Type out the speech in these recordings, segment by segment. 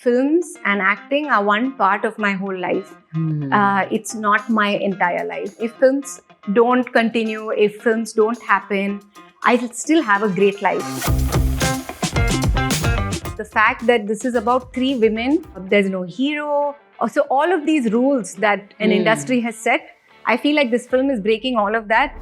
films and acting are one part of my whole life. It's not my entire life. If films don't continue, if films don't happen, I still have a great life. The fact that this is about 3 women, there's no hero. So all of these rules that an industry has set, I feel like this film is breaking all of that.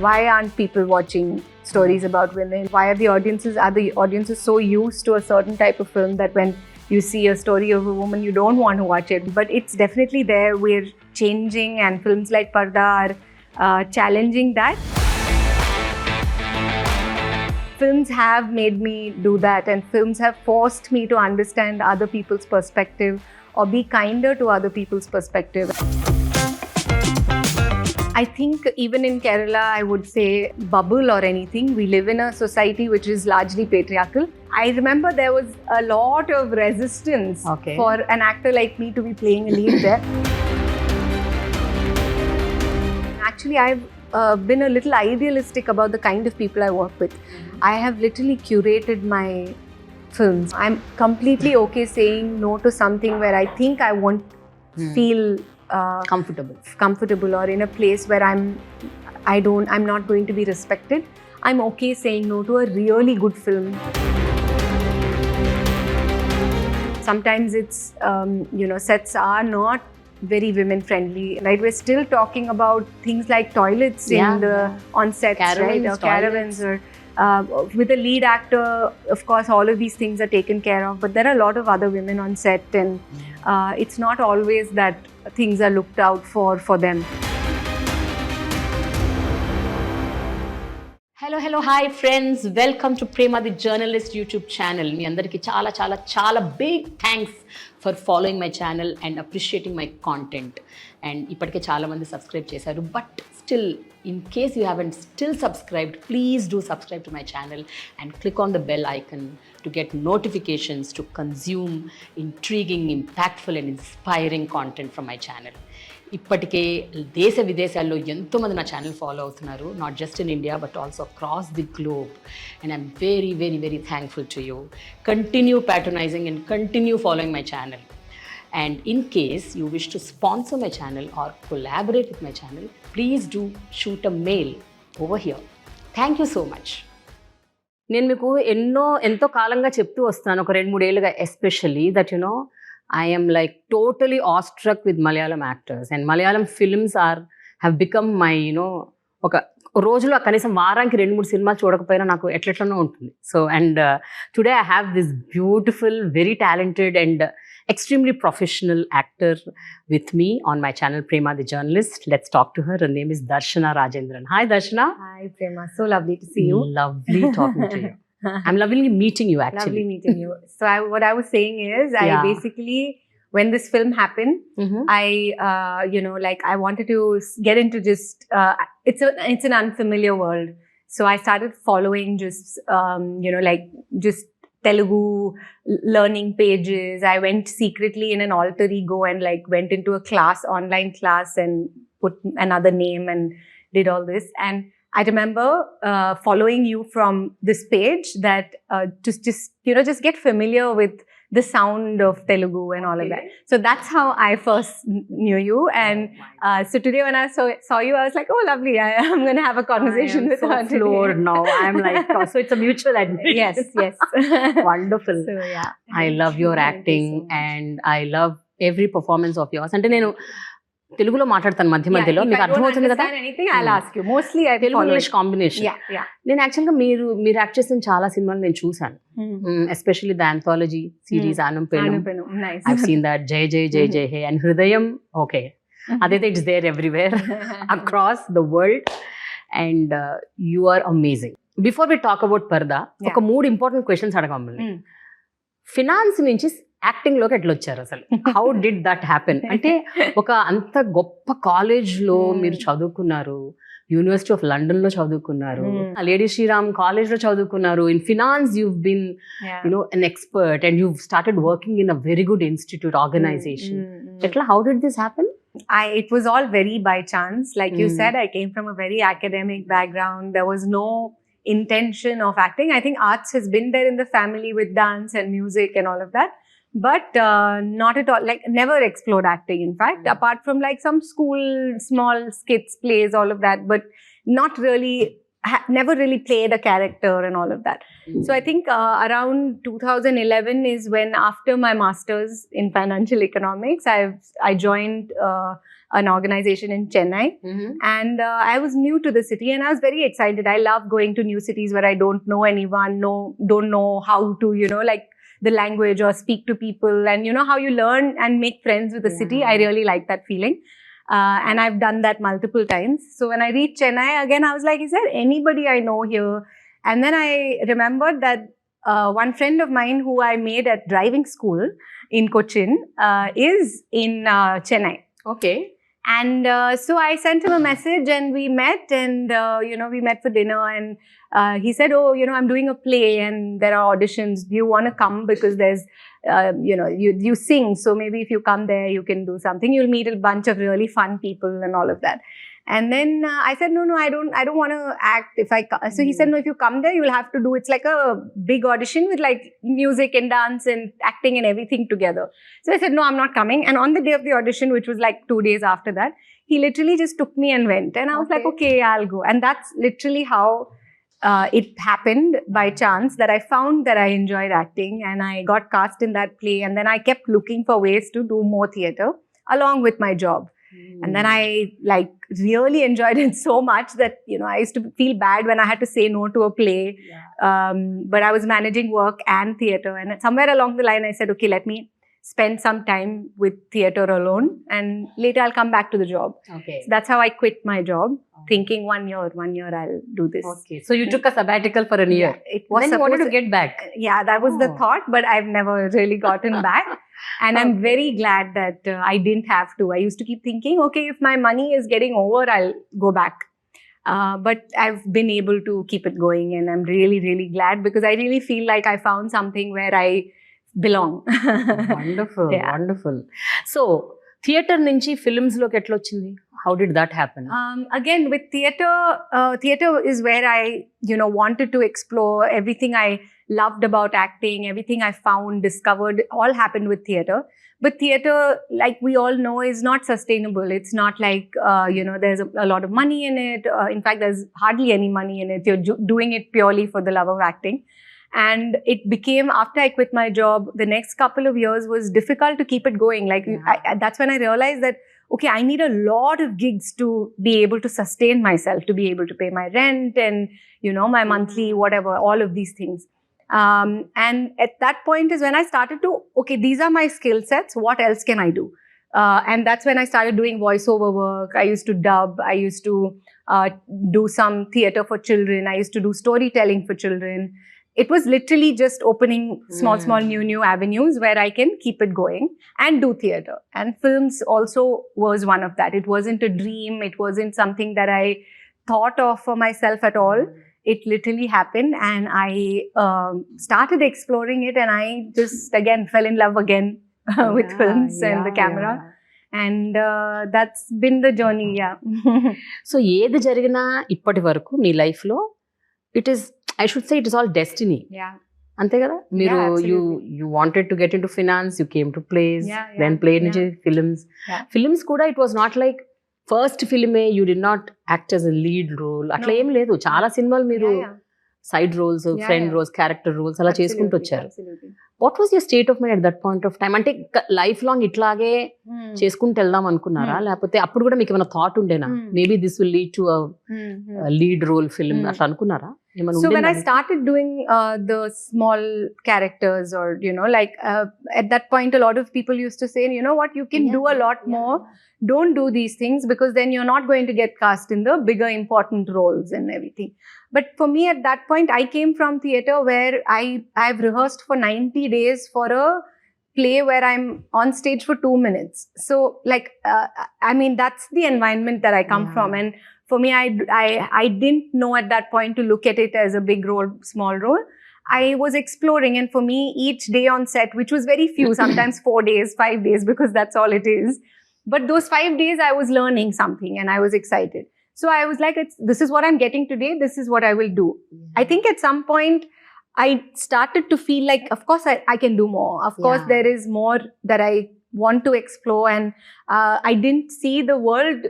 Why aren't people watching stories about women? Why are the audiences so used to a certain type of film that when you see a story of a woman, you don't want to watch it? But it's definitely there. We're changing, and films like Parda are challenging that. Films have made me do that, and films have forced me to understand other people's perspective or be kinder to other people's perspective. I think even in Kerala, I would say bubble or anything, we live in a society which is largely patriarchal. I remember there was a lot of resistance for an actor like me to be playing a lead there. Actually, I've been a little idealistic about the kind of people I work with. I have literally curated my films. I'm completely okay saying no to something where I think I won't feel comfortable or in a place where I'm not going to be respected. I'm okay saying no to a really good film. Sometimes it's sets are not very women friendly, right? We're still talking about things like toilets on sets, caravans, right? Or caravans, or with a lead actor, of course, all of these things are taken care of. But there are a lot of other women on set, and it's not always that things are looked out for them. Hello, hi friends. Welcome to Prema the Journalist YouTube channel. మీ అందరికి చాలా big thanks for following my channel and appreciating my content. And ఇప్పటికే చాలా మంది subscribe చేశారు, but still, in case you haven't still subscribed, please do subscribe to my channel and click on the bell icon to get notifications to consume intriguing, impactful and inspiring content from my channel. ఇప్పటికే దేశ విదేశాల్లో ఎంతోమంది నా channel follow అవుతున్నారు, not just in India but also across the globe, and I'm very very very thankful to you. Continue patronising and continue following my channel. And in case you wish to sponsor my channel or collaborate with my channel, please do shoot a mail over here. Thank you so much. నేను మీకు ఎంతో కాలంగా చెప్తూ వస్తాను, ఒక 2-3 ఏళ్ళుగా especially, that I am like totally awestruck with Malayalam actors, and Malayalam films have become my ఒక రోజులో కనీసం వారానికి 2-3 సినిమాలు చూడకపోయినా నాకు ఎట్లెట్లనో ఉంటుంది. So and today I have this beautiful, very talented and extremely professional actor with me on my channel Prema the Journalist. Let's talk to her. Her name is Darshana Rajendran. Hi Darshana. Hi Prema, so lovely to see you. Lovely talking to you. I'm lovely meeting you actually. Lovely meeting you. So what I was saying is, I basically, when this film happened, I wanted to get into just, it's an unfamiliar world. So I started following just Telugu learning pages. I went secretly in an alter ego and went into a online class and put another name and did all this. And I remember following you from this page that just get familiar with the sound of Telugu and all of that. So that's how I first knew you. And so today when I saw you, I was like, oh, lovely. I'm going to have a conversation with her today. Floored now. I'm like, so it's a mutual admiration. Yes. Wonderful. So yeah. I love your acting, and I love every performance of yours. అంటే నేను తెలుగులో మాట్లాడతాను మధ్యలో, మీకు అర్థమవుతుంది కదా? I'll ask you. Mostly I Telugu English combination. నేను యాక్చువల్గా మీరు యాక్ట్ చేసిన చాలా సినిమాలు నేను చూసాను, especially the anthology series Aanum Pennum. I've seen that Jaya Jaya Jaya Jaya Hey and Hridayam. Okay, అదైతే it's there everywhere across the world, and you are amazing. Before we talk about Paradha, ఒక 3 ఇంపార్టెంట్ క్వశ్చన్స్ అడగమని. ఫినాన్స్ నుంచి యాక్టింగ్ లోకి ఎట్లా వచ్చారు అసలు? How did that happen? అంటే ఒక అంత గొప్ప కాలేజ్ లో మీరు చదువుకున్నారు, యూనివర్సిటీ ఆఫ్ లండన్ లో చదువుకున్నారు, లేడీ శ్రీరామ్ కాలేజ్ లో చదువుకున్నారు. In finance you've been an expert, and you've started working in a very good institute organization. ఎట్లా, how did this happen? It was all very by chance. Like you said, I came from a very academic background. There was no intention of acting. I think arts has been there in the family with dance and music and all of that, but not at all, like never explored acting, in fact, apart from like some school small skits, plays, all of that, but not really, never really played a character and all of that. So I think around 2011 is when, after my master's in financial economics, I joined an organization in Chennai. And I was new to the city and I was very excited. I love going to new cities where I don't know anyone, don't know how to, like the language or speak to people, and how you learn and make friends with the city. I really like that feeling. And I've done that multiple times. So when I reached Chennai, again, I was like, is there anybody I know here? And then I remembered that one friend of mine who I made at driving school in Cochin is in Chennai. Okay. And so I sent him a message and we met, and we met for dinner, and he said, oh, I'm doing a play and there are auditions. Do you want to come? Because there's, you sing. So maybe if you come there, you can do something. You'll meet a bunch of really fun people and all of that. And then I said, no, I don't want to act. So he said, no, if you come there, you'll have to do, it's like a big audition with like music and dance and acting and everything together. So I said, no, I'm not coming. And on the day of the audition, which was like 2 days after that, he literally just took me and went. And I was like, okay, I'll go. And that's literally how it happened, by chance, that I found that I enjoyed acting and I got cast in that play. And then I kept looking for ways to do more theatre along with my job. And then I really enjoyed it so much that, I used to feel bad when I had to say no to a play. But I was managing work and theatre. And somewhere along the line, I said, okay, let me spend some time with theatre alone. And later I'll come back to the job. Okay. So that's how I quit my job, thinking 1 year I'll do this. Okay. So you took a sabbatical for a year. Yeah, it was then you wanted to get back. Yeah, that was the thought, but I've never really gotten back. And I'm very glad that I didn't have to. I used to keep thinking, okay, if my money is getting over, I'll go back. But I've been able to keep it going, and I'm really, really glad, because I really feel like I found something where I belong. Wonderful, wonderful. So, theatre nunchi films loki etla ochindi? How did that happen? Again, with theatre is where I, wanted to explore everything I loved about acting, everything I found, discovered, all happened with theatre. But theatre, like we all know, is not sustainable. It's not like, there's a lot of money in it. In fact, there's hardly any money in it. You're doing it purely for the love of acting. And it became, after I quit my job, the next couple of years was difficult to keep it going. That's when I realized that, okay, I need a lot of gigs to be able to sustain myself, to be able to pay my rent and, my monthly, whatever, all of these things. And at that point is when I started to, okay, these are my skill sets. What else can I do? And that's when I started doing voiceover work. I used to dub. I used to do some theatre for children. I used to do storytelling for children. It was literally just opening small new avenues where I can keep it going and do theatre. And films also was one of that. It wasn't a dream. It wasn't something that I thought of for myself at all. It literally happened, and I started exploring it, and I just again fell in love again with films and the camera. And that's been the journey, So, ఏది జరిగినా ఇప్పటి వరకు మీ life లో it is, I should say, it is all destiny. అంతే కదా? మీరు you wanted to get into finance, you came to plays, then played into films. Films కూడా it was not like first filme you did not act as a lead role. అట్లా ఏం లేదు. చాలా సినిమాలు మీరు side roles, friend roles, character roles అలా చేసుకుంటూ వచ్చారు. What was your state of mind at that point of time? అంటే లైఫ్ లాంగ్ ఇట్లాగే చేసుకుంటూ వెళ్దాం అనుకున్నారా, లేకపోతే అప్పుడు కూడా మీకు ఏమైనా థాట్ ఉండేనా, maybe this will lead to lead role film అట్లా అనుకున్నారా? So when I started doing the small characters, or at that point a lot of people used to say, you know what, you can do a lot more. Don't do these things, because then you're not going to get cast in the bigger important roles and everything. But for me at that point, I came from theatre where I've rehearsed for 90 days for a play where I'm on stage for 2 minutes. So that's the environment that I come from. And for me, I didn't know at that point to look at it as a big role, small role. I was exploring, and for me, each day on set, which was very few, sometimes 4 days, 5 days, because that's all it is. But those 5 days, I was learning something and I was excited. So I was like, this is what I'm getting today. This is what I will do. I think at some point I started to feel like, of course, I can do more. Of course, Yeah. there is more that I want to explore. And I didn't see the world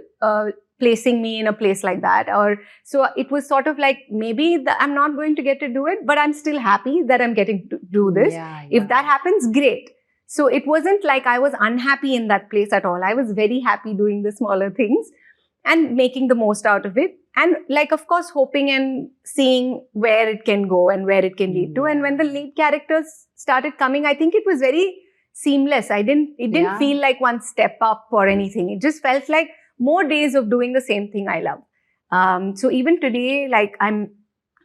placing me in a place like that. Or so it was sort of like, maybe I'm not going to get to do it, but I'm still happy that I'm getting to do this. If that happens, great. So it wasn't like I was unhappy in that place at all. I was very happy doing the smaller things and making the most out of it. And like, of course, hoping and seeing where it can go and where it can lead to. And when the lead characters started coming, I think it was very seamless. It didn't feel like one step up or anything. It just felt like more days of doing the same thing I love. So even today, like I'm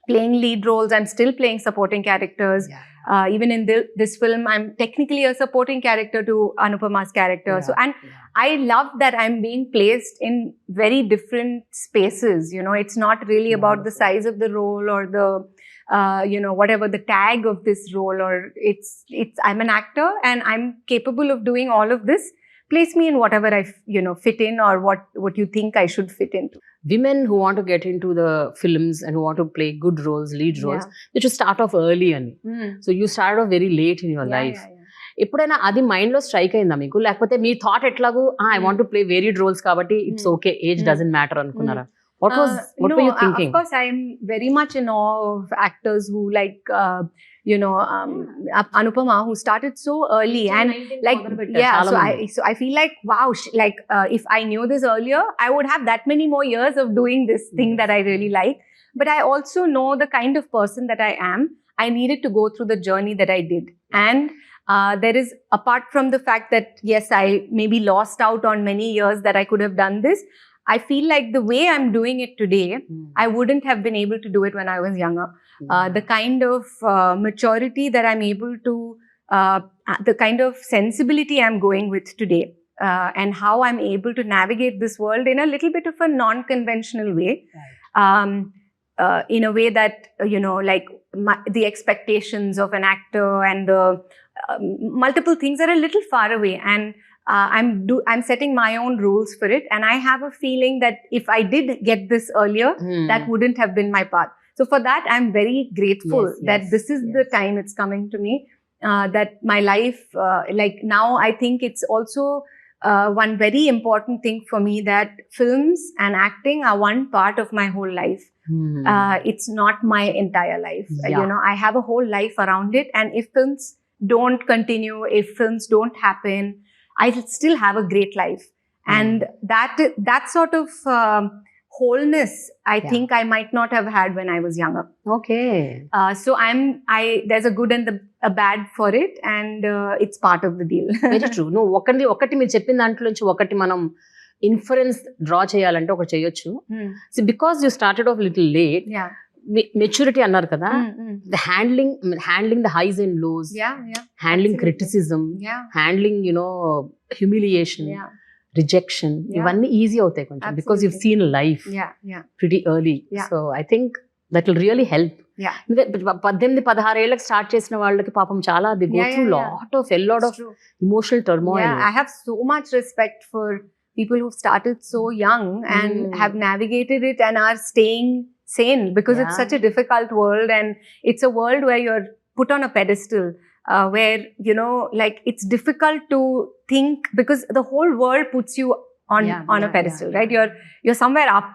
playing lead roles, I'm still playing supporting characters. Even in this film, I'm technically a supporting character to Anupama's character. I love that I'm being placed in very different spaces. It's not really about the size of the role or the, whatever the tag of this role, or I'm an actor and I'm capable of doing all of this. Place me in whatever I, fit in, or what you think I should fit into. Women who want to get into the films and who want to play good roles, lead roles, they should start off early. So you started off very late in your life. ఎప్పుడైనా అది mind లో strike అయిందా మీకు, లేకపోతే మీ thought ఎట్లాగూ I want to play varied roles కాబట్టి it's okay, age doesn't matter అనుకున్నారా? What were you thinking? Of course, I am very much in awe of actors who Anupama, who started so early, and like so I feel like wow, if I knew this earlier, I would have that many more years of doing this thing that I really like. But I also know the kind of person that I am. I needed to go through the journey that I did, and there is, apart from the fact that yes, I maybe lost out on many years that I could have done this, I feel like the way I'm doing it today, I wouldn't have been able to do it when I was younger. The kind of maturity that I'm able to, the kind of sensibility I'm going with today, and how I'm able to navigate this world in a little bit of a non-conventional way. In a way that, like the expectations of an actor and the multiple things are a little far away, and I'm setting my own rules for it, and I have a feeling that if I did get this earlier, that wouldn't have been my path. So for that, I'm very grateful that this is the time it's coming to me, that my life, like now I think it's also one very important thing for me, that films and acting are one part of my whole life. It's not my entire life. I have a whole life around it, and if films don't continue, if films don't happen, I still have a great life. And that sort of wholeness, I think I might not have had when I was younger. Okay. So there's a good and a bad for it, and it's part of the deal. Very true. No, ఒకటి మీరు చెప్పిన దాంట్లో నుంచి ఒకటి మనం inference draw చేయాలంటే ఒకటి చేయొచ్చు. So because you started off little late, maturity అన్నారు కదా, the handling the highs and lows, handling criticism, handling humiliation, rejection, ఇవన్నీ ఈజీ అవుతాయి కొంచెం, because you seen life pretty early. So I think that will really help. 18-16 ఏళ్ళకి start చేసిన వాళ్ళకి పాపం చాలా they go through lot of emotional turmoil. I have so much respect for people who've started so young and have navigated it and are staying sane, because it's such a difficult world, and it's a world where you're put on a pedestal, where like it's difficult to think, because the whole world puts you on a pedestal, right? You're somewhere up.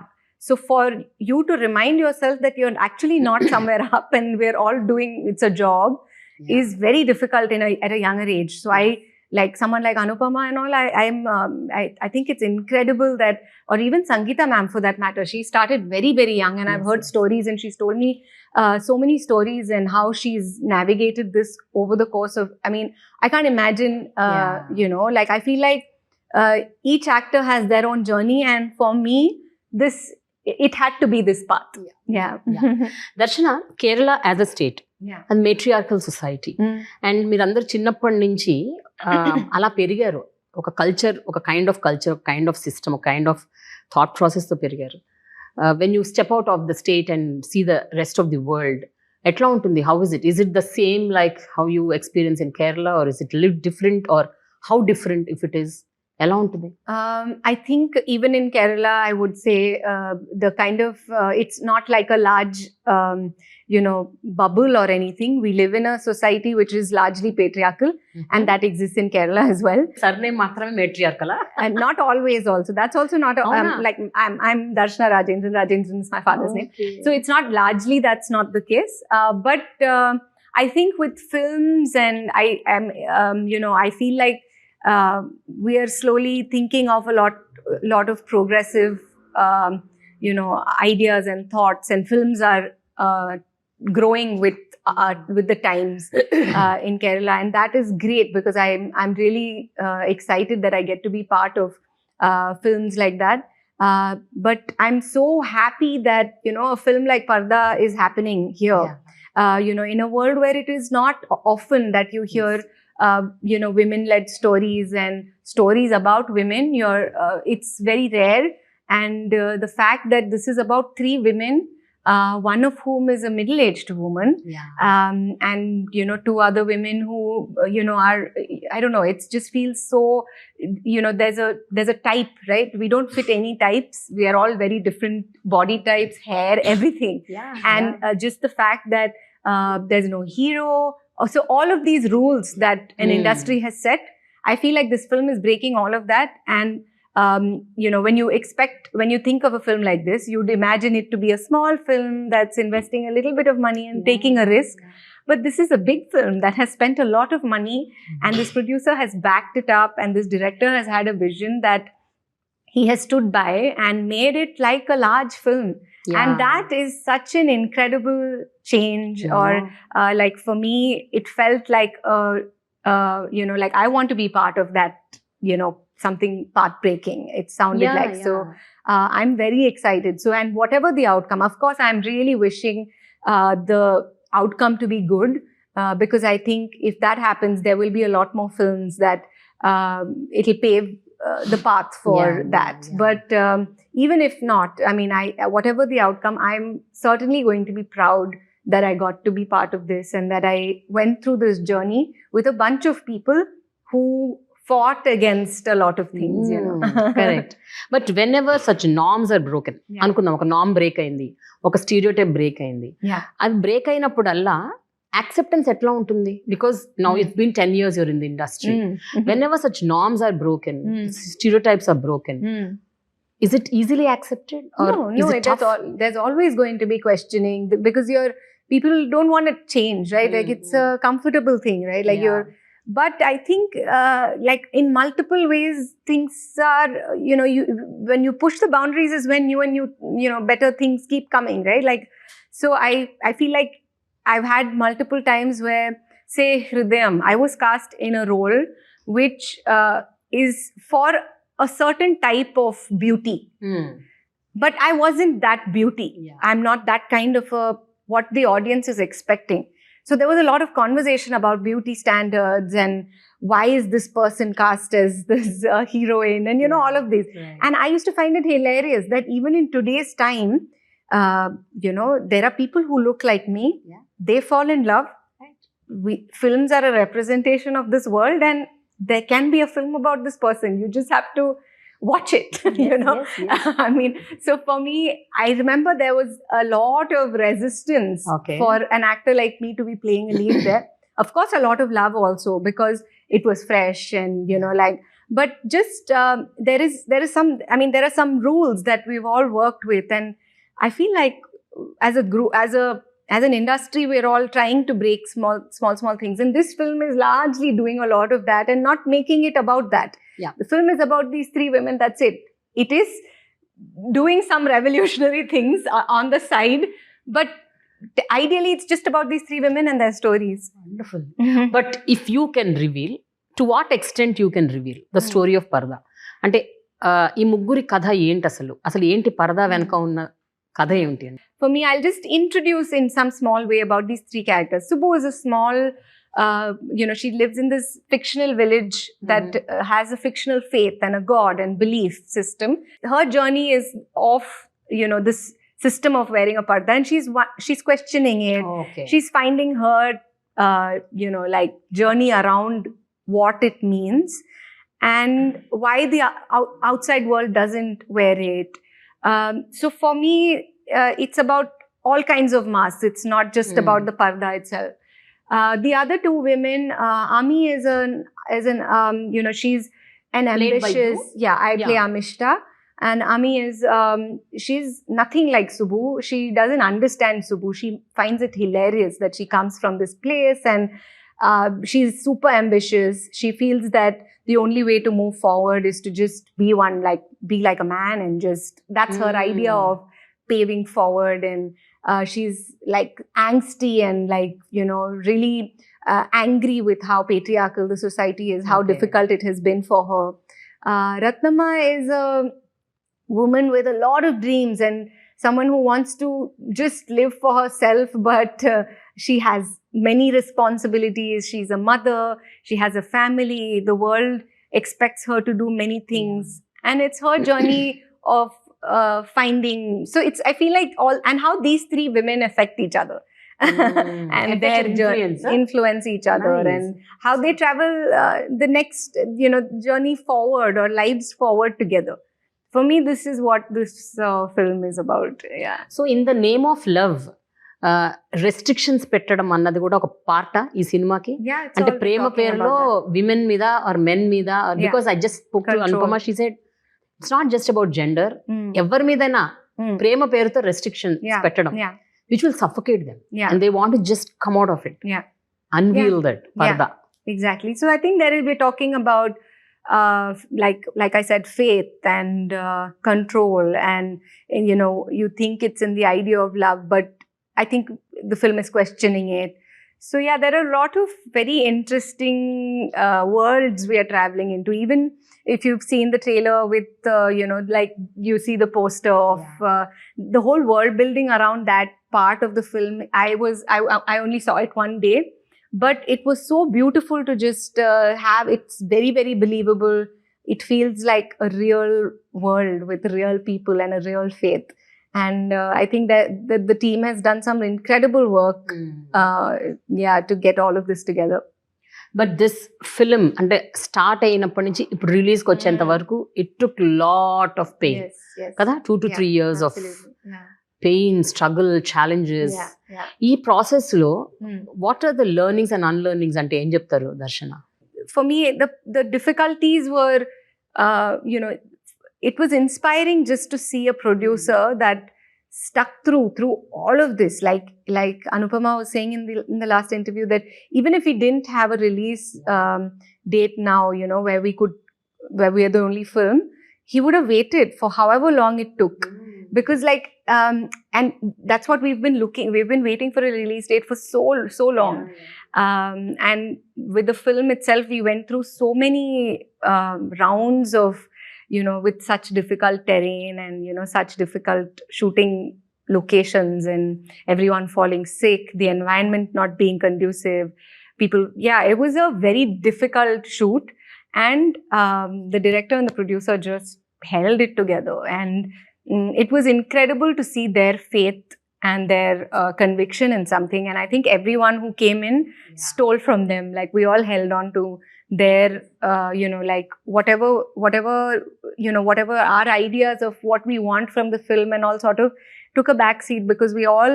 So for you to remind yourself that you're actually not somewhere up and we're all doing, it's a job, is very difficult at a younger age. So I, like someone like Anupama and all, I think it's incredible that, or even Sangeeta ma'am for that matter, she started very, very young, and I've heard stories, and she's told me so many stories, and how she's navigated this over the course of, I mean, I can't imagine, like I feel like each actor has their own journey, and for me, it had to be this path. Darshana, Kerala as a state and matriarchal society, and మీరందరూ చిన్నప్పటి నుంచి అలా పెరిగారు, ఒక culture, ఒక kind of system, ఒక kind of thought process తో పెరిగారు. When you step out of the state and see the rest of the world, ఎట్లా ఉంటుంది? How is it the same like how you experience in Kerala, or is it live different, or how different if it is? ఎలా ఉంటుంది? I think even in Kerala, I would say the kind of it's not like a large, bubble or anything. We live in a society which is largely patriarchal, and that exists in Kerala as well. Surname మాత్రమే మెట్రియార్కలా? And not always. Also, that's also not Avuna? like I'm Darshana Rajendran. Rajendran is my father's name. So it's not largely, that's not the case. But I think with films, and I am, I feel like we are slowly thinking of a lot of progressive, ideas and thoughts, and films are growing with the times in Kerala, and that is great because I'm really excited that I get to be part of films like that. But I'm so happy that a film like Parda is happening here. In a world where it is not often that you hear women-led stories and stories about women. It's very rare, and the fact that this is about 3 women, one of whom is a middle-aged woman, and 2 other women who are, I don't know, it just feels so, there's a type, right? We don't fit any types. We are all very different body types, hair, everything. And just the fact that there's no hero. So all of these rules that an industry has set, I feel like this film is breaking all of that. And when you think of a film like this, you'd imagine it to be a small film that's investing a little bit of money and taking a risk. But this is a big film that has spent a lot of money, and this producer has backed it up, and this director has had a vision that he has stood by and made it like a large film. And that is such an incredible change. Or like for me, it felt like like I want to be part of that, something path-breaking. It sounded like. So I'm very excited. So, and whatever the outcome, of course, I'm really wishing the outcome to be good, because I think if that happens, there will be a lot more films that it'll pave the path for that. But even if not, I mean, whatever the outcome, I'm certainly going to be proud that I got to be part of this, and that I went through this journey with a bunch of people who fought against a lot of things, Correct. But whenever such norms are broken, అనుకుందాం ఒక norm break అయింది, ఒక stereotype break అయింది, అది break అయినప్పుడల్లా acceptance ఎట్లా ఉంటుంది? Because now it's been 10 years you're in the industry. Whenever such norms are broken, stereotypes are broken, is it easily accepted, or is it tough? There's always going to be questioning, because people don't want to change, right? Like it's a comfortable thing, right? Like but I think like in multiple ways things are, when you push the boundaries is when better things keep coming, right? Like, so I feel like I've had multiple times where, say, Hridayam, I was cast in a role which is for a certain type of beauty. But I wasn't that beauty. I'm not that kind of what the audience is expecting. So there was a lot of conversation about beauty standards and why is this person cast as this heroine, and all of this. And I used to find it hilarious that even in today's time, there are people who look like me. They fall in love. Films are a representation of this world, and there can be a film about this person. You just have to watch it. I mean, so for me, I remember there was a lot of resistance for an actor like me to be playing a lead there. Of course, a lot of love also, because it was fresh, and but just there is some, I mean, there are some rules that we've all worked with, and I feel like as a group, as an industry, we're all trying to break small things, and this film is largely doing a lot of that and not making it about that. The film is about these 3 women, that's it. It is doing some revolutionary things on the side, but ideally it's just about these 3 women and their stories. Wonderful. But if you can reveal, to what extent you can reveal the story of Parda? అంటే ఈ ముగ్గురి కథ ఏంటి, అసలు ఏంటి పరదా వెనక ఉన్న కథ ఏంటి? For me, I'll just introduce in some small way about these 3 characters. Subbu is a small, she lives in this fictional village that has a fictional faith and a god and belief system. Her journey is off, this system of wearing a parda, and she's questioning it. She's finding her, journey around what it means. and why the outside world doesn't wear it. So for me, it's about all kinds of masks. It's not just about the parda itself. The other two women, Ami is an she's an Played by ambitious. you? Yeah, I play Yeah. Amishta, and Ami is she's nothing like Subbu. She doesn't understand Subbu. She finds it hilarious that she comes from this place, and she's super ambitious. She feels that the only way to move forward is to just be like a man, and just that's her idea of paving forward. And she's like angsty and really angry with how patriarchal the society is, how Okay. difficult it has been for her. Ratnama is a woman with a lot of dreams and someone who wants to just live for herself, but she has many responsibilities. She's a mother, she has a family, the world expects her to do many things, and it's her journey of finding. So I feel like and how these three women affect each other. And Affect their and influence, huh? influence each other, Nice. and how they travel the next journey forward or lives forward together. For me, this is what this film is about. Yeah. So in the name of love restrictions పెట్టడం అన్నది కూడా ఒక part ఈ సినిమాకి Yeah. It's అంటే all ప్రేమ talking పేరులో about women మీద are men మీద because I just spoke to Control. Anupama she said it's not just about gender that. Mm. ఎవరి మీదైనా Mm. ప్రేమ పేరుతో రెస్ట్రిక్షన్ Yeah. పెట్టడం Yeah. Which will suffocate them Yeah. And they want to just come out of it Yeah. Unveil that purdah Exactly. So I think we're talking about like I said, faith and control, and you think it's in the idea of love, but I think the film is questioning it. So yeah, there are a lot of very interesting worlds we are traveling into. Even if you've seen the trailer with like you see the poster of the whole world building around that part of the film. I only saw it one day, but it was so beautiful to just have. It's very, very believable. It feels like a real world with real people and a real faith. And I think that the team has done some incredible work, to get all of this together. But this film అంటే start అయినప్పటి నుంచి ఇప్పుడు రిలీజ్కి వచ్చేంత వరకు it took lot of pain Yes. కదా 2 to 3 years of Absolutely. Yeah. Pain struggle challenges Yeah. ఈ process లో Mm. What are the learnings and unlearnings అంటే ఏం చెప్తారు దర్శన For me, the difficulties were, it was inspiring just to see a producer that stuck through all of this. Like Anupama was saying in the last interview, that even if we didn't have a release date now, where we are the only film, he would have waited for however long it took. Because and that's what we've been waiting for a release date for so long. And with the film itself, we went through so many rounds of, with such difficult terrain and, such difficult shooting locations, and everyone falling sick, the environment not being conducive. It was a very difficult shoot, and the director and the producer just held it together. And it was incredible to see their faith and their conviction in something. And I think everyone who came in stole from them. Like, we all held on to their, whatever our ideas of what we want from the film and all sort of took a back seat, because we all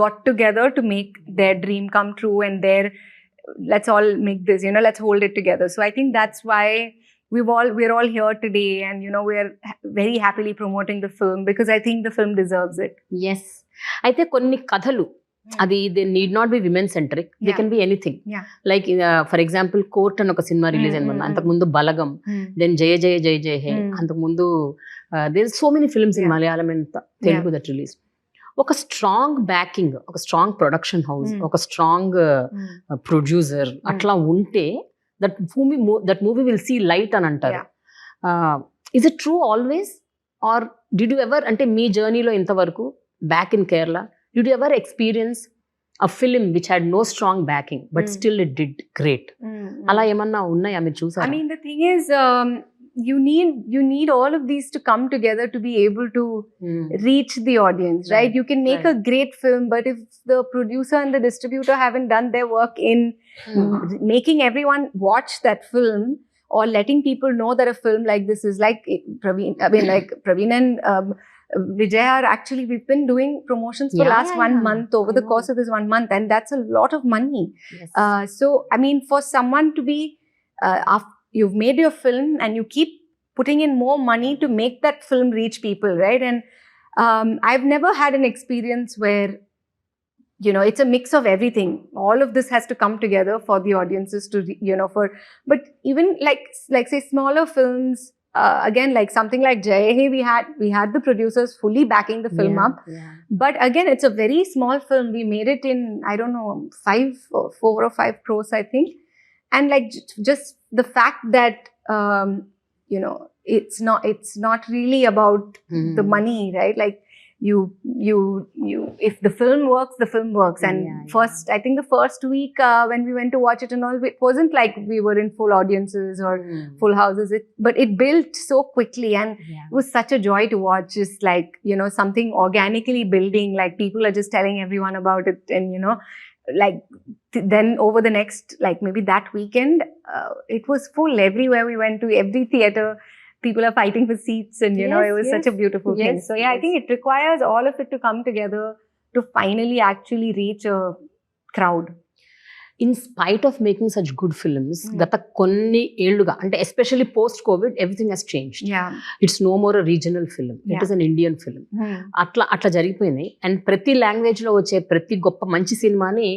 got together to make their dream come true, and let's all make this, let's hold it together. So I think that's why we're all here today, and we're very happily promoting the film, because I think the film deserves it. Yes అయితే కొన్ని కథలు అది they need not be women centric they Yeah. Can be anything Yeah. Like for example court అని ఒక cinema release అయింది మొన్న. అంతకుముందు బలగం, then జయ జయ జయ జయ హే, అంతకుముందు there so many films in Yeah. Malayalam and Telugu that release. ఒక స్ట్రాంగ్ బ్యాకింగ్, ఒక స్ట్రాంగ్ ప్రొడక్షన్ హౌస్, ఒక strong producer అట్లా ఉంటే that movie will see light అని అంటారు. Is it true always, or did you ever, అంటే మీ జర్నీలో ఇంతవరకు back in Kerala, did you ever experience a film which had no strong backing but still it did great? అలా ఏమన్నా ఉన్నాయా మీరు చూసారా? I mean, the thing is, you need all of these to come together to be able to reach the audience, right? Right, You can make a great film, but if the producer and the distributor haven't done their work in making everyone watch that film, or letting people know that a film like this is like Praveen and Vijay are actually, we've been doing promotions for last 1 month over the course of this 1 month, and that's a lot of money. Yes. So, I mean, for someone to be, you've made your film and you keep putting in more money to make that film reach people, right? And I've never had an experience where, you know, it's a mix of everything. All of this has to come together for the audiences to, but even like say smaller films, again, like something like Jai Hai, we had the producers fully backing the film up. Yeah. But again, it's a very small film. We made it in, I don't know, 4 or 5 crores, I think. And like just the fact that, it's not really about the money, right? Like you, if the film works, the film works. And I think the first week when we went to watch it and all, it wasn't like we were in full audiences or full houses. But it built so quickly, and it was such a joy to watch. Just like, something organically building, like people are just telling everyone about it. And, then over the next, like maybe that weekend, it was full everywhere we went to, every theater. People are fighting for seats, and, it was such a beautiful thing. So, I think it requires all of it to come together to finally actually reach a crowd. In spite of making such good films, gata konni elluga, ante especially post-COVID, everything has changed. Yeah. It's no more a regional film. It is an Indian film. Atla జరిగిపోయింది. And ప్రతి language లో వచ్చే ప్రతి గొప్ప మంచి సినిమాని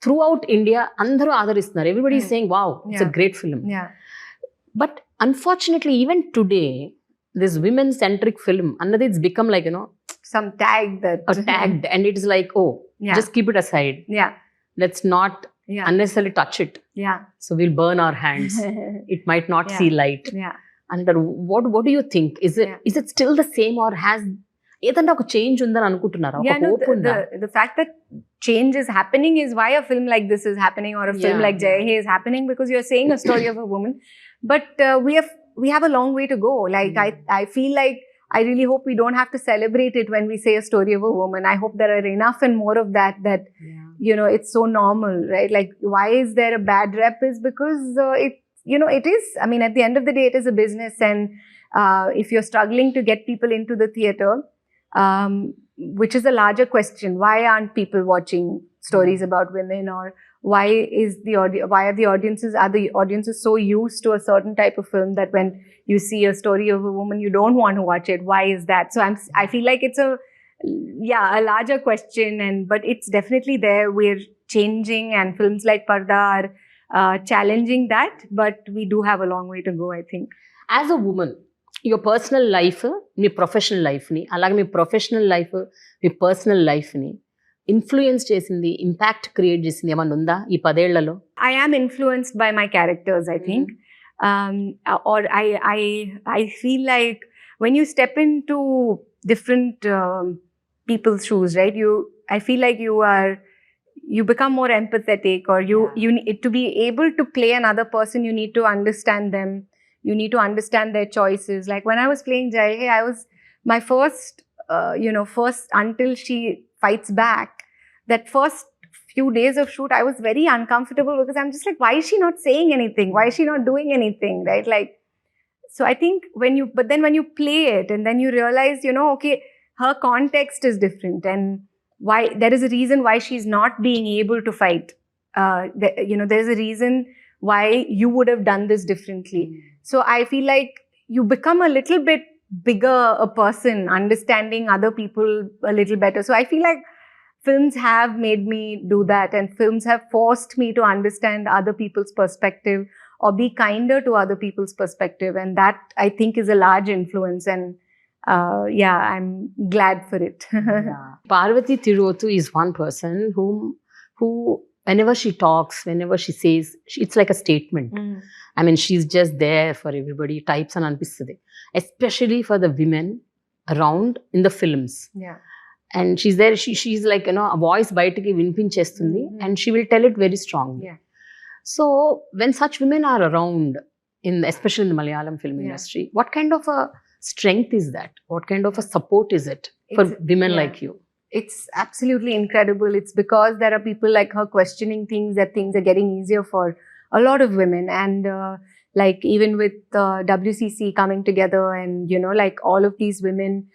throughout India అందరూ ఆదరిస్తున్నారు. Everybody is saying, wow, it's a great film. Yeah. But unfortunately, even today, this women-centric film, another it's become like, some tag that... tagged, and it is like, just keep it aside. Yeah. Let's not unnecessarily touch it. Yeah. So we'll burn our hands. It might not see light. Yeah. And what do you think? Is it still the same, or has ఏదన్నా ఒక change ఉందని అనుకుంటున్నారా? The fact that change is happening is why a film like this is happening, or a film like Jai Hai is happening, because you're saying a story of a woman. But we have a long way to go. Like I feel like I really hope we don't have to celebrate it when we say a story of a woman. I hope there are enough and more of that it's so normal, right? Like, why is there a bad rep is because it is, I mean, at the end of the day, it is a business. And if you're struggling to get people into the theater, which is a larger question, why aren't people watching stories about women? Or why are the audiences so used to a certain type of film that when you see a story of a woman, you don't want to watch it? Why is that? So I feel like it's a larger question, but it's definitely there. We're changing, and films like Parda are challenging that, but we do have a long way to go, I think. As a woman, your personal life, me professional లైఫ్ని, అలాగే మీ professional life, మీ personal లైఫ్ని influence చేసింది, impact create చేసింది ఏమన్నా ఉందా ఈ 10 ఏళ్లలో? I am influenced by my characters, I think. Or I feel like when you step into different people's shoes, right? I feel like you become more empathetic, or you need to be able to play another person. You need to understand them. You need to understand their choices. Like when I was playing Jai Hai, I was my first until she fights back. That first few days of shoot, I was very uncomfortable because I'm just like, why is she not saying anything? Why is she not doing anything? Right? Like, so I think but then when you play it and then you realize, okay, her context is different, and why there is a reason why she's not being able to fight. There's a reason why you would have done this differently. So I feel like you become a little bit bigger a person, understanding other people a little better. So I feel like films have made me do that, and films have forced me to understand other people's perspective or be kinder to other people's perspective. And that, I think, is a large influence. And I'm glad for it. Parvati Tiruvathu is one person who whenever she talks, whenever she says, it's like a statement. I mean, she's just there for everybody, types and anpistadi, especially for the women around in the films. Yeah. And she's there, she's like, a voice బయటికి వినిపించేస్తుంది, and she will tell it very strongly. Yeah. So when such women are around, especially in the Malayalam film industry, what kind of a strength is that? What kind of a support is it for women like you? It's absolutely incredible. It's because there are people like her questioning things, that things are getting easier for a lot of women. And like even with WCC coming together and, like all of these women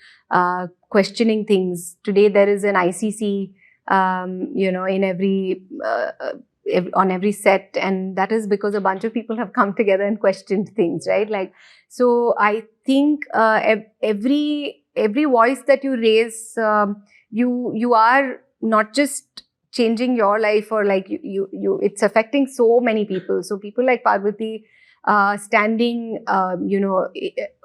questioning things. Today there is an ICC, in on every set, and that is because a bunch of people have come together and questioned things, right? Like, so I think every voice that you raise, you are not just changing your life, or like you it's affecting so many people. So people like Parvati standing,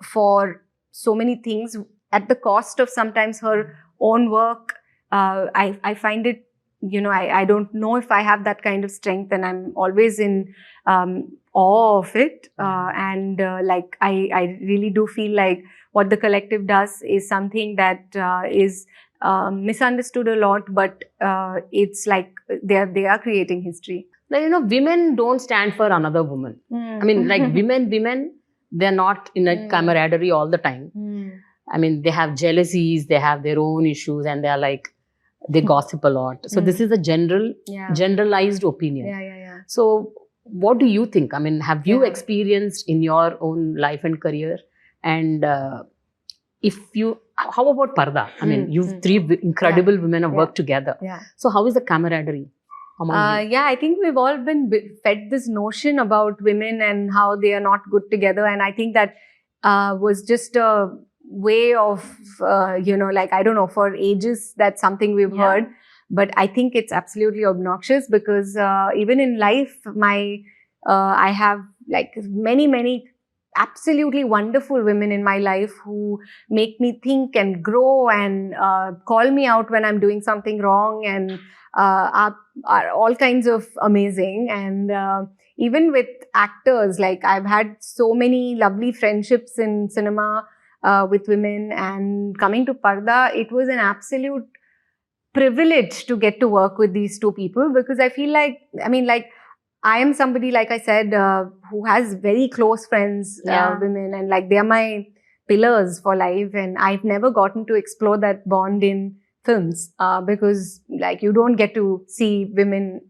for so many things at the cost of sometimes her own work. I find it, I don't know if I have that kind of strength, and I'm always in awe of it. And like, I really do feel like what the collective does is something that is misunderstood a lot, but it's like they are creating history. Now, women don't stand for another woman. I mean, like women, they're not in a camaraderie all the time. I mean, they have jealousies, they have their own issues, and they're like, they gossip a lot. So this is a generalized opinion. Yeah. So what do you think? I mean, have you experienced in your own life and career? And how about Parda? I mean, you've three incredible women have worked together. Yeah. So how is the camaraderie among you? Yeah, I think we've all been fed this notion about women and how they are not good together. And I think that was just a way of, like, I don't know, for ages, that's something we've heard. But I think it's absolutely obnoxious, because even in life, I have like many absolutely wonderful women in my life who make me think and grow and call me out when I'm doing something wrong, and are all kinds of amazing. And even with actors, like I've had so many lovely friendships in cinema with women, and coming to Parda, it was an absolute privilege to get to work with these two people, because I feel like, I am somebody, like I said, who has very close friends, women, and like they're my pillars for life. And I've never gotten to explore that bond in films, because like you don't get to see women,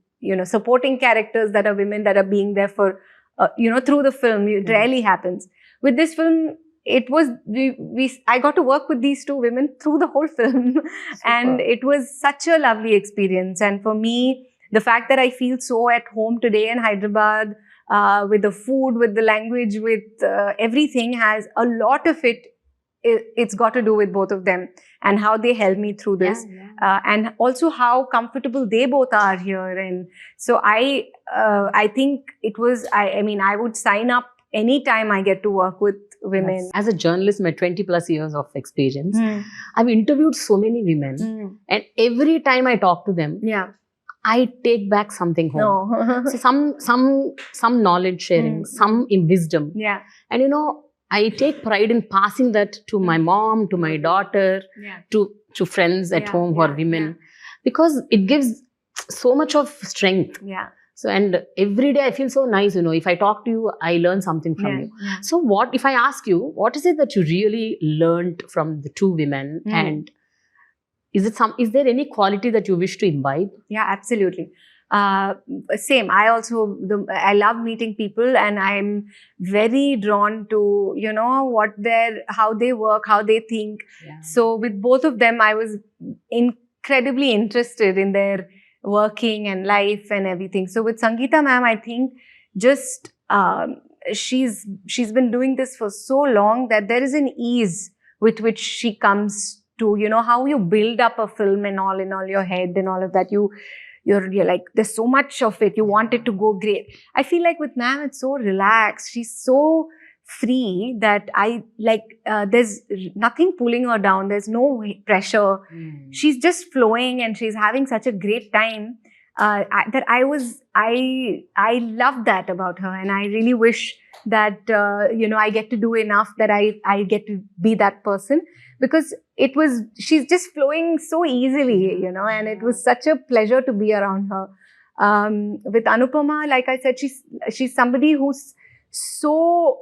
supporting characters that are women that are being there for, through the film. It rarely happens. With this film, it was, I got to work with these two women through the whole film. And it was such a lovely experience. And for me, the fact that I feel so at home today in Hyderabad, with the food, with the language, with everything, has a lot of it's got to do with both of them and how they held me through this. And also how comfortable they both are here. And so I think it was, I would sign up anytime I get to work with women. As a journalist, my 20 plus years of experience, I've interviewed so many women, and every time I talk to them, I take back something home. No. So some knowledge sharing, some in wisdom. And I take pride in passing that to my mom, to my daughter, to friends at home who are women, because it gives so much of strength. So, and every day I feel so nice, if I talk to you, I learn something from you. So if I ask you, what is it that you really learned from the two women? And is there any quality that you wish to imbibe? Yeah, absolutely. Same. I love meeting people, and I'm very drawn to, how they work, how they think. So with both of them, I was incredibly interested in their working and life and everything. So with Sangeeta ma'am, I think just she's been doing this for so long that there is an ease with which she comes to, how you build up a film and all in all your head and all of that. You're like, there's so much of it. You want it to go great. I feel like with ma'am, it's so relaxed. She's so free that there's nothing pulling her down. There's no pressure. She's just flowing and she's having such a great time. I love that about her, and I really wish that I get to do enough that I get to be that person, because she's just flowing so easily, and it was such a pleasure to be around her. With Anupama, like I said, she's somebody who's so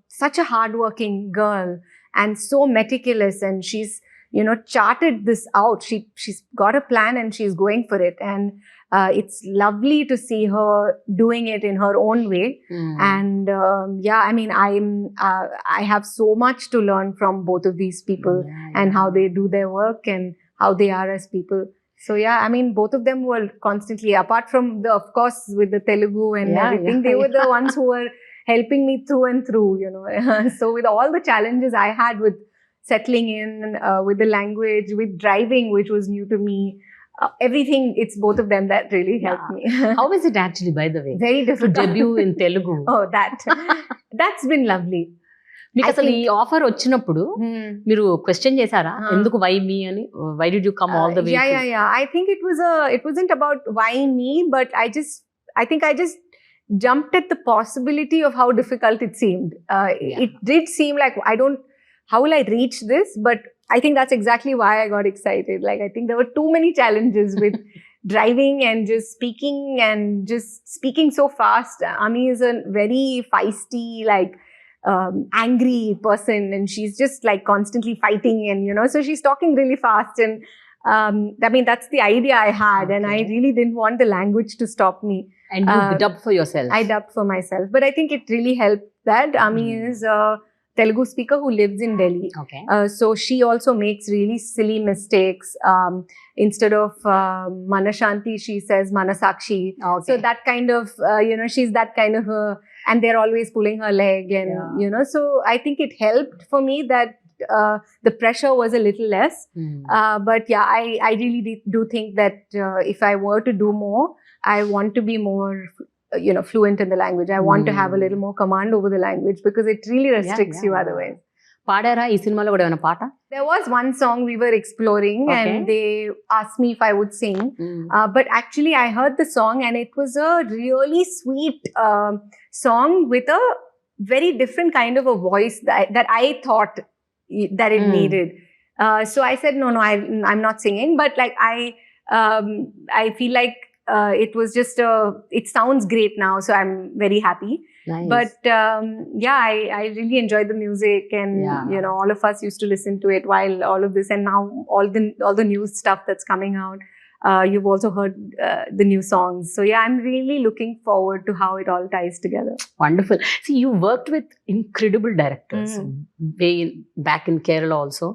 such a hardworking girl and so meticulous, and she's charted this out. She's got a plan and she's going for it. And it's lovely to see her doing it in her own way. And yeah, I mean, I have so much to learn from both of these people and how they do their work and how they are as people. So yeah, I mean, both of them were constantly, apart from of course, with the Telugu and everything, they were the ones who were helping me through and through, you know. So with all the challenges I had with settling in, with the language, with driving, which was new to me, everything, it's both of them that really helped me. How is it actually, by the way, Very to difficult. debut in Telugu? Oh, that's been lovely. మీకు I అసలు ఈ think- offer వచ్చినప్పుడు మీరు question చేశారా, ఎందుకు why me అని? Why did you come all the way? Yeah. I think it wasn't about why me, but I think I just jumped at the possibility of how difficult it seemed. It did seem like how will I reach this? But I think that's exactly why I got excited. Like, I think there were too many challenges with driving and just speaking so fast. Ami is a very feisty, like, angry person, and she's just like constantly fighting, and you know, so she's talking really fast, and I mean, that's the idea I had, and I really didn't want the language to stop me. And you dubbed for yourself? I dubbed for myself, but I think it really helped that Ami is a Telugu speaker who lives in Delhi. Okay. So she also makes really silly mistakes. Instead of Manashanti, she says Manasakshi. Okay. So that kind of, you know, she's that kind of and they're always pulling her leg, and you know, so I think it helped for me that the pressure was a little less. But yeah, I really do think that if I were to do more, I want to be more, you know, fluent in the language. I want to have a little more command over the language, because it really restricts you otherwise. పాడారా ఈ సినిమాలో కూడా ఏమైనా పాట? There was one song we were exploring, and they asked me if I would sing. But actually, I heard the song, and it was a really sweet song with a very different kind of a voice that I thought that it needed. So I said, no, I'm not singing. But like I feel like it was just it sounds great now, so I'm very happy. Nice. But yeah, I really enjoyed the music, and you know, all of us used to listen to it while all of this, and now all the new stuff that's coming out. You've also heard the new songs. So yeah, I'm really looking forward to how it all ties together. Wonderful. See, you worked with incredible directors back in Kerala also,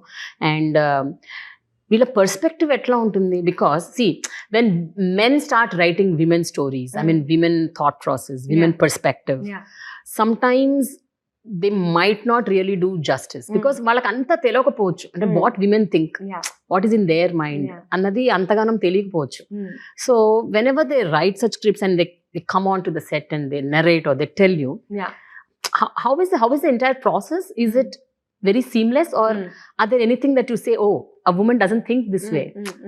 and వీళ్ళ perspective ఎట్లా ఉంటుంది? Because see when men start writing women stories, I mean women thought process, women perspective, sometimes they might not really do justice, because వాళ్ళకి అంతా తెలియకపోవచ్చు, అంటే what women think, what is in their mind అన్నది అంతగానం తెలియకపోవచ్చు. So whenever they write such scripts and they come on to the set and they narrate or they tell you, how is the entire process? Is it very seamless, or are there anything that you say, oh, a woman doesn't think this way?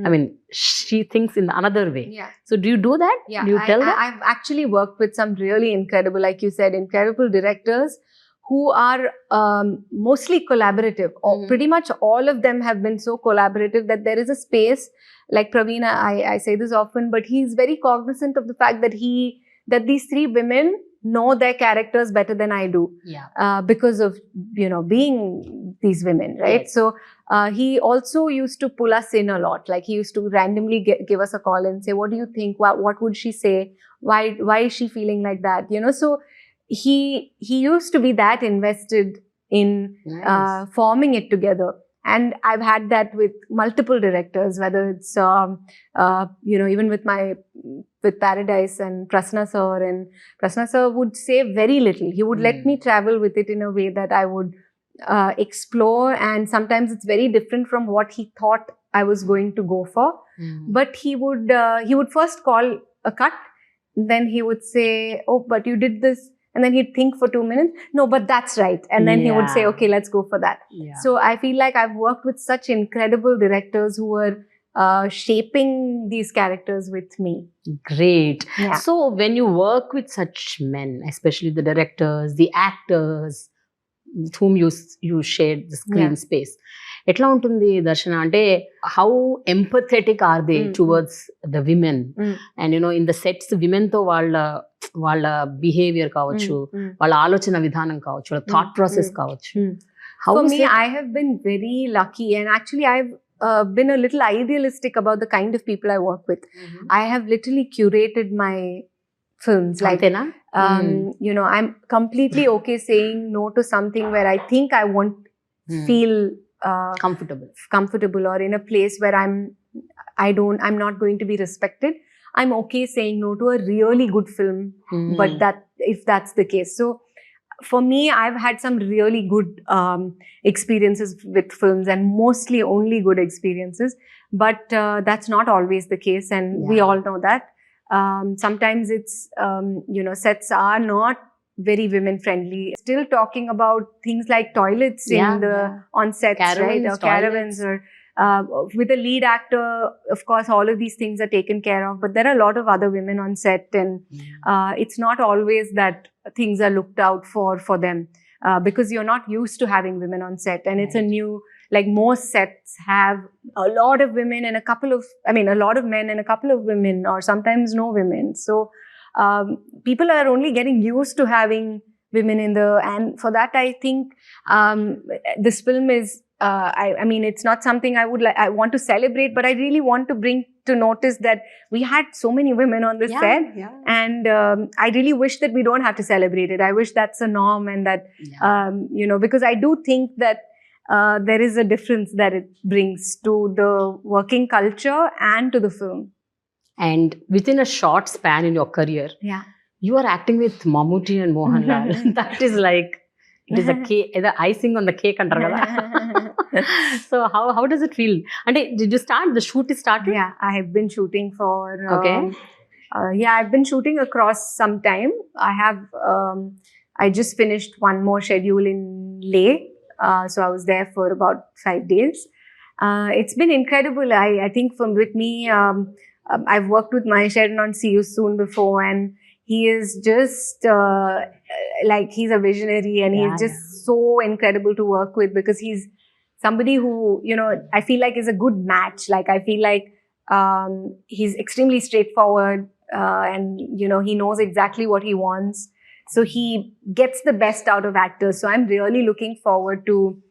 I mean, she thinks in another way. Yeah. So do you do that? Yeah. Do you tell that? I've actually worked with some really incredible, like you said, incredible directors who are mostly collaborative. Pretty much all of them have been so collaborative that there is a space, like Praveen, I say this often, but he's very cognizant of the fact that these three women know their characters better than I do. Because of, you know, being these women, right? Yes. So he also used to pull us in a lot. Like, he used to randomly give us a call and say, what do you think? What would she say? Why is she feeling like that? You know, so he used to be that invested in forming it together. And I've had that with multiple directors, whether it's, you know, even with Paradise and Prasanna sir. And Prasanna sir would say very little. He would let me travel with it in a way that I would explore. And sometimes it's very different from what he thought I was going to go for. But he would first call a cut. Then he would say, oh, but you did this. And then he'd think for 2 minutes. No, but that's right. And then he would say, okay, let's go for that. So I feel like I've worked with such incredible directors who were shaping these characters with me. Great. So when you work with such men, especially the directors, the actors with whom you shared the screen space, ఎట్లా ఉంటుంది దర్శన? అంటే how empathetic are they towards the women? And you know in the sets women తో వాళ్ళ behaviour కావచ్చు, వాళ్ళ ఆలోచన విధానం కావచ్చు, వాళ్ళ థాట్ ప్రాసెస్ కావచ్చు. For me, I have been very lucky, and actually been a little idealistic about the kind of people I work with. I have literally curated my films. Like, Antena? you know, I'm completely okay saying no to something where I think I won't feel comfortable or in a place where I'm not going to be respected. I'm okay saying no to a really good film, but if that's the case. So for me, I've had some really good experiences with films, and mostly only good experiences. But that's not always the case, and we all know that. Sometimes it's, you know, sets are not very women friendly. Still talking about things like toilets on sets, caravans, right? Or caravans, or with a lead actor, of course, all of these things are taken care of. But there are a lot of other women on set, and it's not always that things are looked out for them, because you're not used to having women on set, and it's a new. Like, most sets have a lot of women and a lot of men and a couple of women, or sometimes no women. So people are only getting used to having women and for that, I think this film is, I mean, it's not something I want to celebrate, but I really want to bring to notice that we had so many women on this set, and I really wish that we don't have to celebrate it. I wish that's a norm, and that, you know, because I do think that there is a difference that it brings to the working culture and to the film. And within a short span in your career, you are acting with Mammootty and Mohanlal. That is like, it is the icing on the cake. So how does it feel? And did you start? The shoot is started? Yeah, I have been shooting for... I've been shooting across some time. I just finished one more schedule in Leh. So I was there for about 5 days. It's been incredible. I think with me, I've worked with Mahesh Ayyar on See You Soon before, and he is just he's a visionary, and he's just so incredible to work with, because he's somebody who, you know, I feel like is a good match. Like, I feel like he's extremely straightforward, and, you know, he knows exactly what he wants. So he gets the best out of actors. So I'm really looking forward to,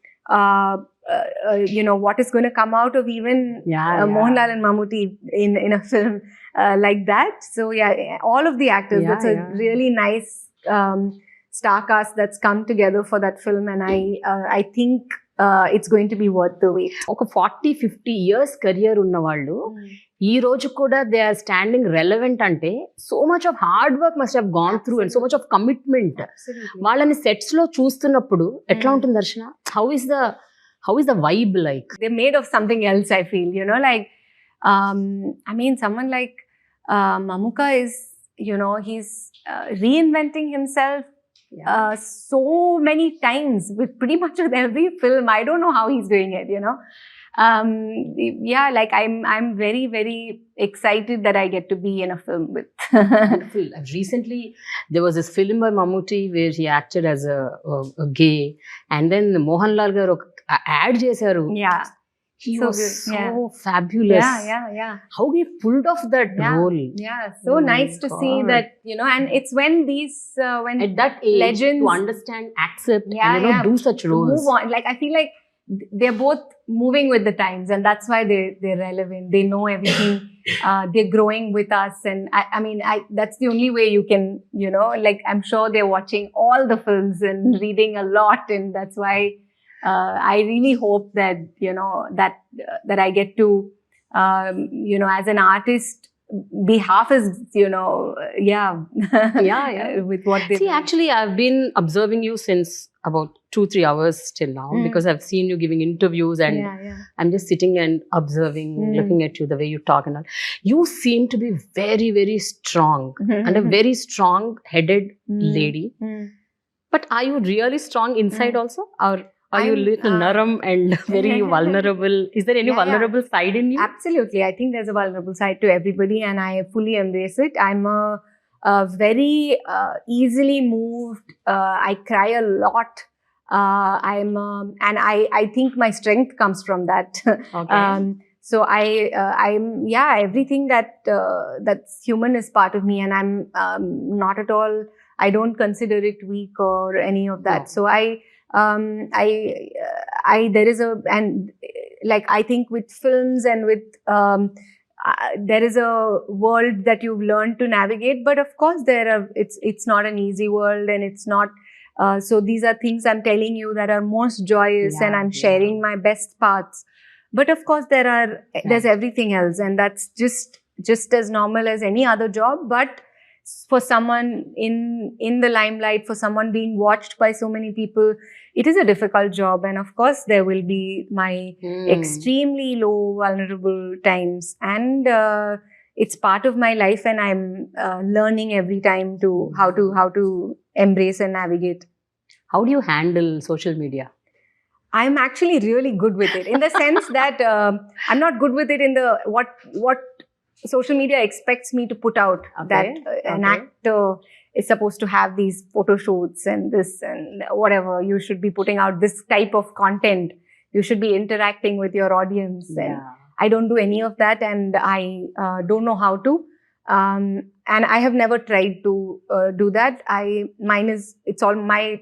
you know, what is going to come out of even Mohanlal and Mammootty in a film like that. So all of the actors. That's a really nice star cast that's come together for that film, and I think it's going to be worth the wait. ఒక 40-50 years career ఉన్న వాళ్ళు ఈ రోజు కూడా they are standing relevant అంటే so much of hard work must have gone through and so much of commitment. వాళ్ళని sets లో చూస్తున్నప్పుడు ఎట్లా ఉంటుంది దర్శన? How is the vibe like? They made of something else, I feel, you know, like I mean, someone like Mamuka is, you know, he's reinventing himself so many times with pretty much with every film. I don't know how he's doing it, you know. Like I'm very, very excited that I get to be in a film with. Recently, there was this film by Mammootty where he acted as a gay, and then Mohanlal garu ad chesaru. He was so fabulous. How he pulled off that role. So nice to see that, you know, and it's when these when at that age legends to understand, accept, and, you know, do such roles. Move on. Like, I feel like they're both moving with the times, and that's why they're relevant. They know everything. They're growing with us, and I mean, that's the only way you can, you know, like, I'm sure they're watching all the films and reading a lot, and that's why I really hope that, you know, that I get to, you know, as an artist, be half as, you know, with what they see. Actually, I've been observing you since about 2-3 hours till now, because I've seen you giving interviews, and I'm just sitting and observing, looking at you, the way you talk and all. You seem to be very, very strong and a very strong headed lady. But are you really strong inside also, or are you little naram and very vulnerable? Is there any vulnerable side in you? Absolutely. I think there's a vulnerable side to everybody, and I fully embrace it. I'm a very easily moved. I cry a lot. And I think my strength comes from that. Okay. So I'm everything that's human is part of me, and I'm not at all. I don't consider it weak or any of that. No. So there is and like I think with films and with there is a world that you've learned to navigate, but of course it's not an easy world, and it's not. So these are things I'm telling you that are most joyous, and I'm sharing my best parts. But of course, there's everything else, and that's just as normal as any other job. But for someone in the limelight, for someone being watched by so many people, it is a difficult job. And of course, there will be my extremely low, vulnerable times, and it's part of my life, and I'm learning every time to how to embrace and navigate. How do you handle social media? I'm actually really good with it, in the sense that I'm not good with it in the what social media expects me to put out. That an actor is supposed to have these photo shoots and this and whatever. You should be putting out this type of content. You should be interacting with your audience. And I don't do any of that, and I don't know how to. And I have never tried to do that. It's all my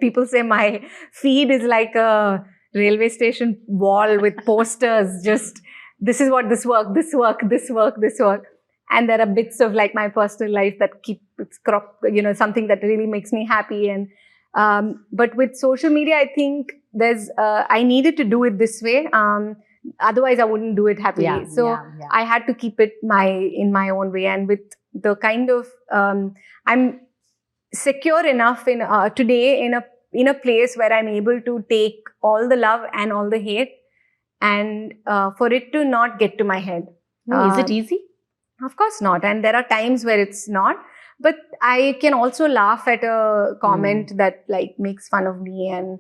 people say my feed is like a railway station wall with posters. Just this is what this work, and there are bits of like my personal life that keep something that really makes me happy. And but with social media, I think there's I needed to do it this way. Otherwise I wouldn't do it happily. I had to keep it in my own way, and with the kind of I'm secure enough in today in a place where I'm able to take all the love and all the hate, and for it to not get to my head. Is it easy? Of course not, and there are times where it's not. But I can also laugh at a comment that like makes fun of me, and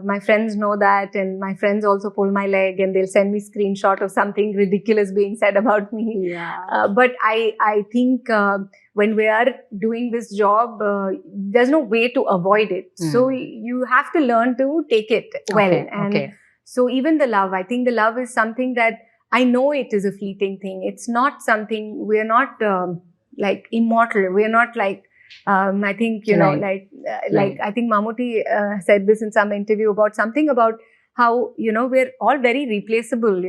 my friends know that, and my friends also pull my leg, and they'll send me screenshot of something ridiculous being said about me. But I think when we are doing this job, there's no way to avoid it. So you have to learn to take it well. So even the love, I think the love is something that I know it is a fleeting thing. It's not something, we're not like immortal. We're not like, I think, like I think Mammootty said this in some interview about something about how, we're all very replaceable,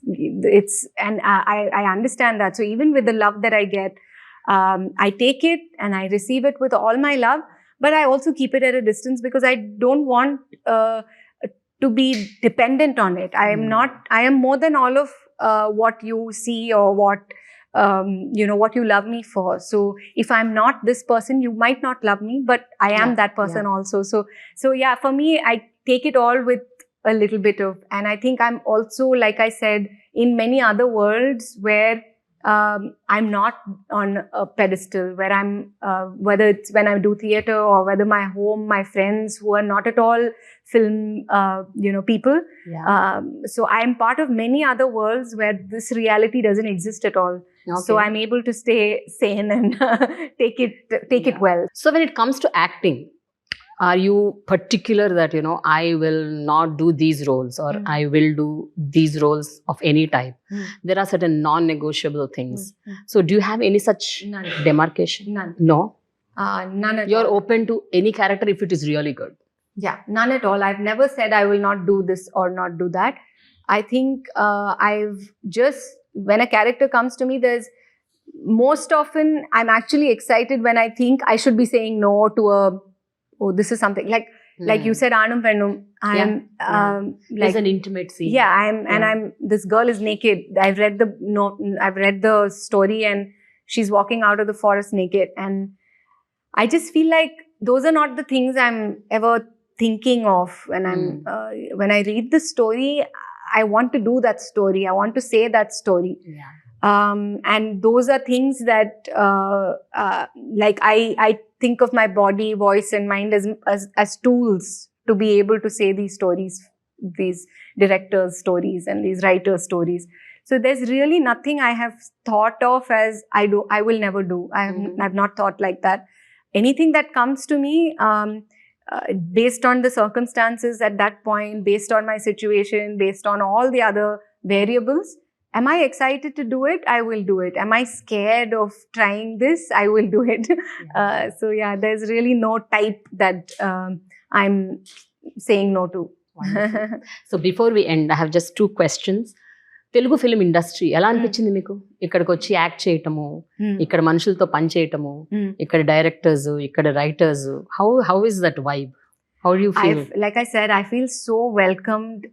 it's, and I understand that. So even with the love that I get, I take it and I receive it with all my love, but I also keep it at a distance because I don't want to be dependent on it. I am more than all of what you see or what you love me for. So if I'm not this person, you might not love me, but I am that person also. So yeah, for me, I take it all with a little bit of, and I think I'm also, like I said, in many other worlds where I'm not on a pedestal, where I'm, whether it's when I do theater or whether my home, my friends who are not at all film, people. So I'm part of many other worlds where this reality doesn't exist at all. So I'm able to stay sane and take it well. So when it comes to acting, are you particular that, I will not do these roles, or I will do these roles of any type? There are certain non-negotiable things. So do you have any such demarcation? None. No? None at You're all. open to any character if it is really good? Yeah, none at all. I've never said I will not do this or not do that. I think when a character comes to me, most often I'm actually excited when I think I should be saying no to this is something like you said, Aanum Pennum. There's an intimate scene. Yeah, this girl is naked. I've read the story, and she's walking out of the forest naked, and I just feel like those are not the things I'm ever thinking of when when I read the story. I want to do that story. I want to say that story. And those are things that like I think of my body, voice and mind as tools to be able to say these stories, these directors' stories and these writers' stories. So there's really nothing I have thought of as I will never do. I've not thought like that. Anything that comes to me, based on the circumstances at that point, based on my situation, based on all the other variables, am I excited to do it? I will do it. Am I scared of trying this? I will do it. So yeah, there's really no type that I'm saying no to. So before we end I have just 2 questions. Telugu film industry ఎలా అనిపించింది మీకు? ఇక్కడికి వచ్చి act చేయటము, ఇక్కడ మనుషులతో పని చేయటము, ఇక్కడ డైరెక్టర్స్, ఇక్కడ writers, how is that vibe? How do you feel? Like I said, I feel so welcomed.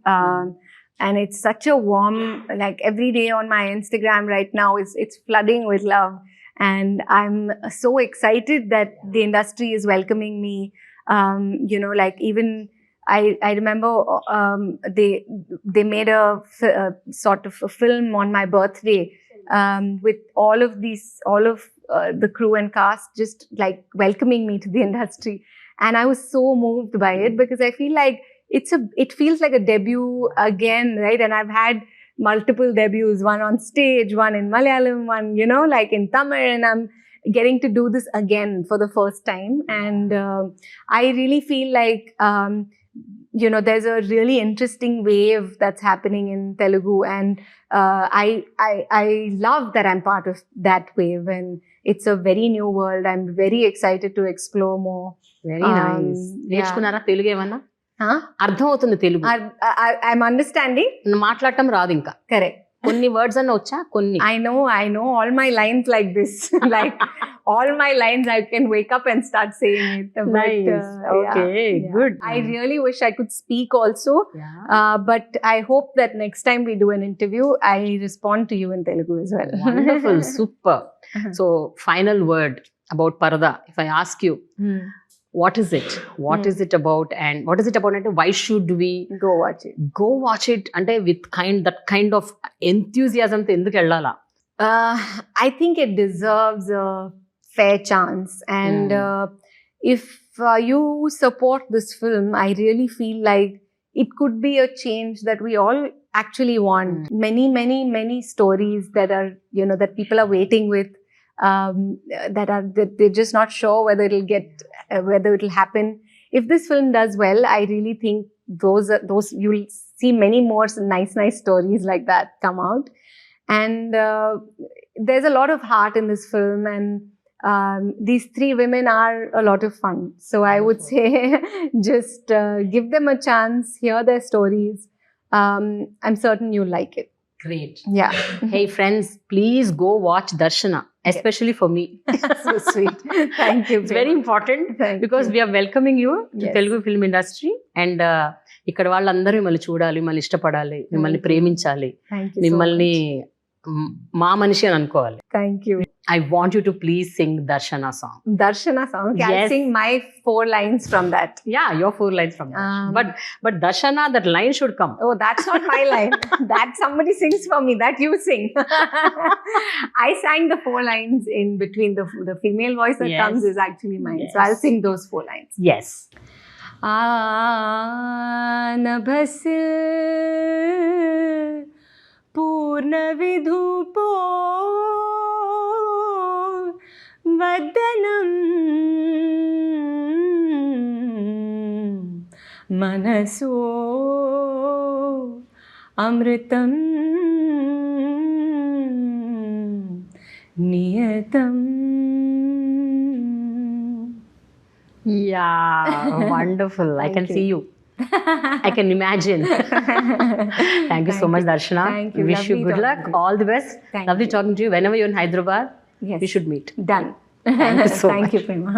And it's such a warm, like every day on my Instagram right now, it's flooding with love. And I'm so excited that the industry is welcoming me. Like even I remember they made a sort of a film on my birthday with all of the crew and cast just like welcoming me to the industry. And I was so moved by it because I feel like it feels like a debut again, right? And I've had multiple debuts, one on stage, one in Malayalam, one, like in Tamil, and I'm getting to do this again for the first time. And I really feel like, there's a really interesting wave that's happening in Telugu. And I love that I'm part of that wave. And it's a very new world. I'm very excited to explore more. Very nice. నేర్చుకున్నారా తెలుగు ఏమన్నా? అర్థం అవుతుంది Telugu? I'm understanding. మాట్లాడటం రాదు ఇంకా. Correct. కొన్ని words అన్న వచ్చా? కొన్ని. I know all my lines like this. Like all my lines I can wake up and start saying it. Nice. Okay, good. I really wish I could speak also. But I hope that next time we do an interview, I respond to you in Telugu as well. Wonderful. Super. So final word about Parada. If I ask you, what is it? What is it about? And what is it about? And why should we go watch it? Ante with that kind of enthusiasm తో ఎందుకు వెళ్ళాలా? I think it deserves a fair chance. And if you support this film, I really feel like it could be a change that we all actually want. Many stories that are, that people are waiting with. That they're just not sure whether it'll happen. If this film does well, I really think those you'll see many more nice stories like that come out. And there's a lot of heart in this film, and these 3 women are a lot of fun. So I would say just give them a chance, hear their stories. I'm certain you'll like it. Great. Yeah. Hey friends, please go watch Darshana, especially for me. So sweet. Thank you. It's very important because we are welcoming you to Telugu film industry. And ఇక్కడ వాళ్ళందరూ మిమ్మల్ని చూడాలి, మిమ్మల్ని ఇష్టపడాలి, మిమ్మల్ని ప్రేమించాలి, మిమ్మల్ని మా మనిషి అని అనుకోవాలి. Thank you. I want you to please sing Darshana song. Okay, yes. I'll sing my 4 lines from that. Yeah, your 4 lines from that. But Darshana, that line should come. Oh, that's not my line. That somebody sings for me. That you sing. I sang the 4 lines in between. The female voice that comes is actually mine. Yes. So I'll sing those 4 lines. Yes. नभस पूर्ण विधुपो वदनं मनसो अमृतं नियतम्. Yeah, wonderful. I can see you. I can imagine. Thank you so much, Darshana. Thank you. Wish you good luck. All the best. Lovely talking to you. Whenever you're in Hyderabad, we should meet. Done. Thank you so much. Thank you, Prema.